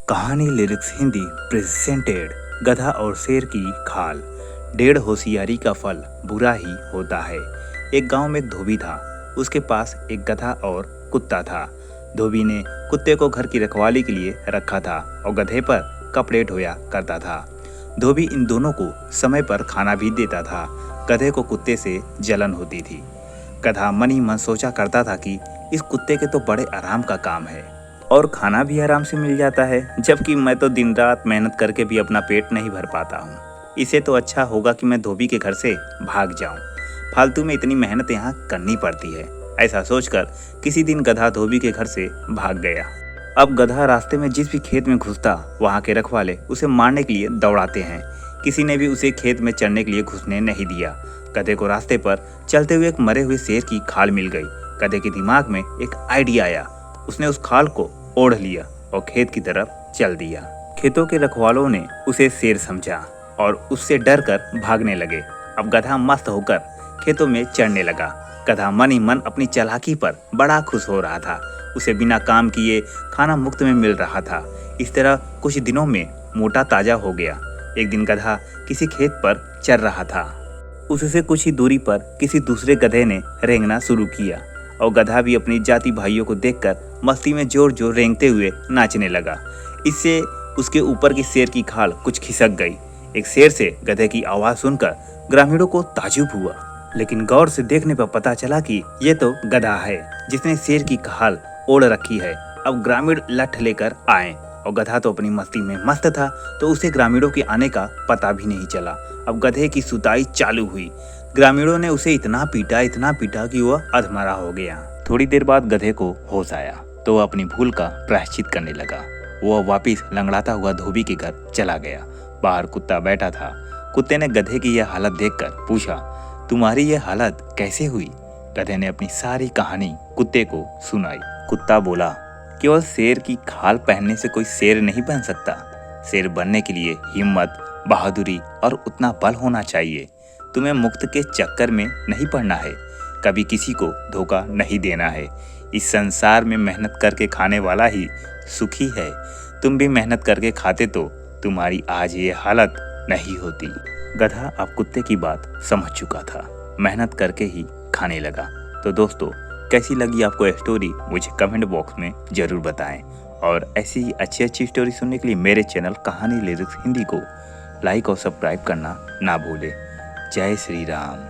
कहानी lyrics Hindi presented. गधा और शेर की खाल। डेढ़ होशियारी का फल बुरा ही होता है। एक गांव में एक धोबी था। उसके पास एक गधा और कुत्ता था। धोबी ने कुत्ते को घर की रखवाली के लिए रखा था और गधे पर कपड़े ढोया करता था। धोबी इन दोनों को समय पर खाना भी देता था। गधे को कुत्ते से जलन होती थी। गधा मन ही मन सोचा करता था कि इस कुत्ते के तो बड़े आराम का काम है और खाना भी आराम से मिल जाता है, जबकि मैं तो दिन रात मेहनत करके भी अपना पेट नहीं भर पाता हूँ। इसे तो अच्छा होगा कि मैं धोबी के घर से भाग जाऊँ। फालतू में इतनी मेहनत यहाँ करनी पड़ती है। ऐसा सोचकर किसी दिन गधा धोबी के घर से भाग गया। अब गधा रास्ते में जिस भी खेत में घुसता, वहाँ के रखवाले उसे मारने के लिए दौड़ाते हैं। किसी ने भी उसे खेत में चढ़ने के लिए घुसने नहीं दिया। गधे को रास्ते पर चलते हुए एक मरे हुए शेर की खाल मिल गई। गधे के दिमाग में एक आइडिया आया। उसने उस खाल को ओढ़ लिया और खेत की तरफ चल दिया। खेतों के रखवालों ने उसे शेर समझा और उससे डर कर भागने लगे। अब गधा मस्त होकर खेतों में चढ़ने लगा। गधा मन ही मन अपनी चालाकी पर बड़ा खुश हो रहा था। उसे बिना काम किए खाना मुफ्त में मिल रहा था। इस तरह कुछ दिनों में मोटा ताजा हो गया। एक दिन गधा किसी खेत पर चल रहा था। उससे कुछ ही दूरी पर किसी दूसरे गधे ने रेंगना शुरू किया और गधा भी अपनी जाति भाइयों को देखकर मस्ती में जोर जोर रेंगते हुए नाचने लगा। इससे उसके ऊपर की शेर की खाल कुछ खिसक गई। एक शेर से गधे की आवाज सुनकर ग्रामीणों को ताज्जुब हुआ, लेकिन गौर से देखने पर पता चला कि ये तो गधा है जिसने शेर की खाल ओढ़ रखी है। अब ग्रामीण लठ लेकर आए और गधा तो अपनी मस्ती में मस्त था, तो उसे ग्रामीणों के आने का पता भी नहीं चला। अब गधे की सुताई चालू हुई। ग्रामीणों ने उसे इतना पीटा कि वह अधमरा हो गया। थोड़ी देर बाद गधे को होश आया तो वह अपनी भूल का प्रायश्चित करने लगा। वह वापिस लंगड़ाता हुआ धोबी के घर चला गया। बाहर कुत्ता बैठा था। कुत्ते ने गधे की यह हालत देखकर पूछा, तुम्हारी यह हालत कैसे हुई? गधे ने अपनी सारी कहानी कुत्ते को सुनाई। कुत्ता बोला, केवल शेर की खाल पहनने से कोई शेर नहीं बन सकता। शेर बनने के लिए हिम्मत, बहादुरी और उतना बल होना चाहिए। तुम्हें मुक्त के चक्कर में नहीं पड़ना है। कभी किसी को धोखा नहीं देना है। इस संसार में मेहनत करके खाने वाला ही सुखी है। तुम भी मेहनत करके खाते तो तुम्हारी आज ये हालत नहीं होती। गधा अब कुत्ते की बात समझ चुका था। मेहनत करके ही खाने लगा। तो दोस्तों, कैसी लगी आपको ये स्टोरी मुझे कमेंट बॉक्स में जरूर बताएं। और ऐसी ही अच्छी स्टोरी सुनने के लिए मेरे चैनल कहानी लिरिक्स हिंदी को लाइक और सब्सक्राइब करना ना भूलें। जय श्री राम।